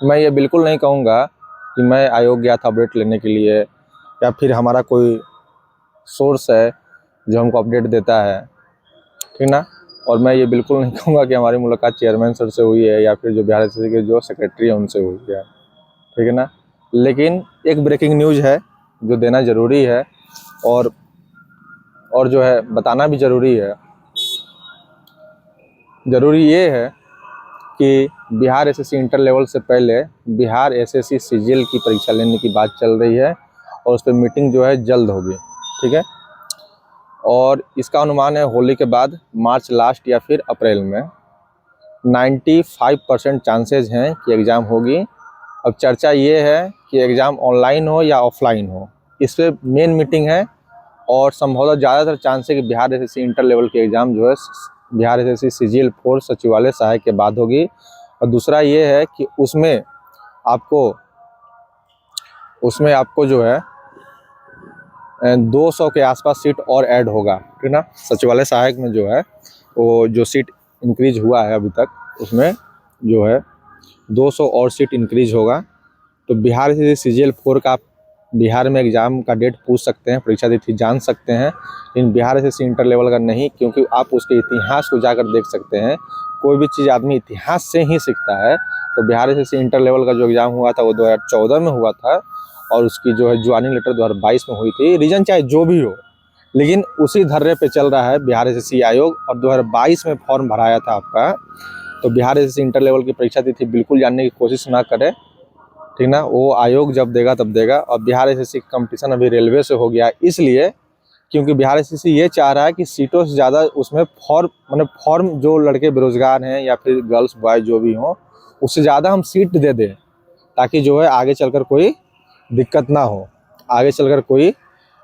मैं ये बिल्कुल नहीं कहूँगा कि मैं आयोग गया था अपडेट लेने के लिए या फिर हमारा कोई सोर्स है जो हमको अपडेट देता है, ठीक ना। और मैं ये बिल्कुल नहीं कहूँगा कि हमारी मुलाकात चेयरमैन सर से हुई है या फिर जो बिहार एसएससी के जो सेक्रेटरी हैं उनसे हुई है, ठीक है ना। लेकिन एक ब्रेकिंग न्यूज़ है जो देना ज़रूरी है और जो है बताना भी ज़रूरी है। ज़रूरी ये है कि बिहार एसएससी इंटर लेवल से पहले बिहार एसएससी सीजीएल की परीक्षा लेने की बात चल रही है और उस पर मीटिंग जो है जल्द होगी, ठीक है। और इसका अनुमान है होली के बाद मार्च लास्ट या फिर अप्रैल में 95% चांसेस हैं कि एग्ज़ाम होगी। अब चर्चा ये है कि एग्ज़ाम ऑनलाइन हो या ऑफलाइन हो, इस पर मेन मीटिंग है। और संभवतः ज़्यादातर चांस है कि बिहार एसएससी इंटर लेवल की एग्ज़ाम जो है बिहार एसएससी सीजीएल 4 सचिवालय सहायक के बाद होगी। और दूसरा ये है कि उसमें आपको जो है 200 के आसपास सीट और ऐड होगा, ठीक ना। सचिवालय सहायक में जो है वो जो सीट इंक्रीज हुआ है अभी तक, उसमें जो है 200 और सीट इंक्रीज होगा। तो बिहार से सीजीएल 4 का आप बिहार में एग्ज़ाम का डेट पूछ सकते हैं, परीक्षा तिथि जान सकते हैं, लेकिन बिहार एसएससी इंटर लेवल का नहीं, क्योंकि आप उसके इतिहास को जाकर देख सकते हैं। कोई भी चीज़ आदमी इतिहास से ही सीखता है। तो बिहार एसएससी इंटर लेवल का जो एग्ज़ाम हुआ था वो 2014 में हुआ था और उसकी जो है ज्वाइनिंग लेटर 2022 में हुई थी। रीज़न चाहे जो भी हो, लेकिन उसी धर्रे पे चल रहा है बिहार एसएससी आयोग। और 2022 में फॉर्म भराया था आपका। तो बिहार एसएससी इंटर लेवल की परीक्षा तिथि बिल्कुल जानने की कोशिश ना करें, ठीक ना। वो आयोग जब देगा तब देगा। और बिहार एसएससी का कंपटीशन अभी रेलवे से हो गया, इसलिए क्योंकि बिहार एसएससी ये चाह रहा है कि सीटों से ज़्यादा उसमें फॉर्म जो लड़के बेरोजगार हैं या फिर गर्ल्स बॉय जो भी हों, उससे ज़्यादा हम सीट दे दें, ताकि जो है आगे चलकर कोई दिक्कत ना हो, आगे चलकर कोई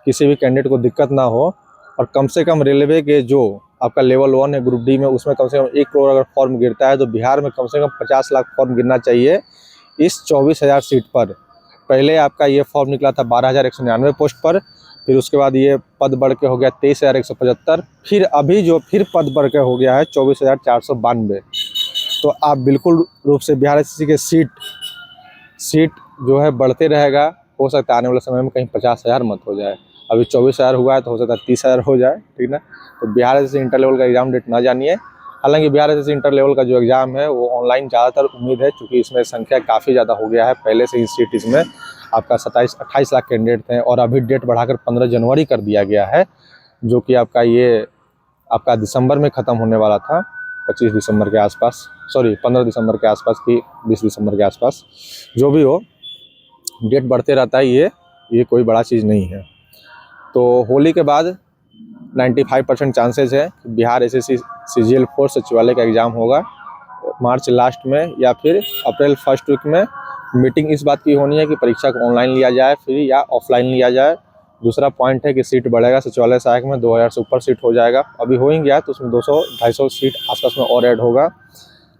किसी भी कैंडिडेट को दिक्कत ना हो। और कम से कम रेलवे के जो आपका लेवल 1 है ग्रुप डी में, उसमें कम से कम 1 करोड़ अगर फॉर्म गिरता है तो बिहार में कम से कम 50 लाख फॉर्म गिरना चाहिए इस 24,000 सीट पर। पहले आपका ये फॉर्म निकला था 12,199 पोस्ट पर, फिर उसके बाद ये पद बढ़ के हो गया 23,175, फिर अभी जो फिर पद बढ़ के हो गया है 24,492। तो आप बिल्कुल रूप से बिहार एसएससी के सीट जो है बढ़ते रहेगा। हो सकता है आने वाले समय में कहीं 50,000 मत हो जाए। अभी 24,000 हुआ है तो हो सकता है 30,000 हो जाए, ठीक ना। तो बिहार एसएससी इंटर लेवल का एग्ज़ाम डेट ना जानिए। हालांकि बिहार एसएससी इंटर लेवल का जो एग्ज़ाम है वो ऑनलाइन ज़्यादातर उम्मीद है, क्योंकि इसमें संख्या काफ़ी ज़्यादा हो गया है। पहले से ही सीट इसमें आपका 27-28 लाख कैंडिडेट थे और अभी डेट बढ़ाकर 15 जनवरी कर दिया गया है, जो कि आपका दिसंबर में ख़त्म होने वाला था, 25 दिसंबर के आसपास, सॉरी 15 दिसंबर के आसपास की 20 दिसंबर के आसपास। जो भी हो, डेट बढ़ते रहता है, ये कोई बड़ा चीज़ नहीं है। तो होली के बाद 95% चांसेस है कि बिहार एसएससी सीजीएल 4 सचिवालय का एग्ज़ाम होगा मार्च लास्ट में या फिर अप्रैल फर्स्ट वीक में। मीटिंग इस बात की होनी है कि परीक्षा को ऑनलाइन लिया जाए फिर या ऑफलाइन लिया जाए। दूसरा पॉइंट है कि सीट बढ़ेगा, सचिवालय सहायक में 2000 से ऊपर सीट हो जाएगा। अभी हो ही गया तो उसमें 200-250 सीट आसपास में और ऐड होगा।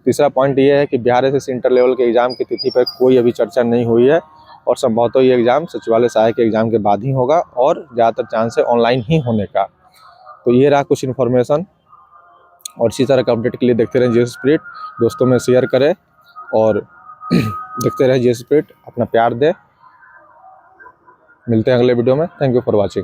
तीसरा पॉइंट ये है कि बिहार एसएससी इंटर लेवल के एग्ज़ाम की तिथि पर कोई अभी चर्चा नहीं हुई है और संभवतः ये एग्ज़ाम सचिवालय सहायक के एग्ज़ाम के बाद ही होगा और ज़्यादातर चांस है ऑनलाइन ही होने का। तो ये रहा कुछ इन्फॉर्मेशन। और इसी तरह का अपडेट के लिए देखते रहें जीएस स्पिरिट, दोस्तों में शेयर करें और देखते रहें जीएस स्पिरिट, अपना प्यार दें। मिलते हैं अगले वीडियो में। Thank you for watching.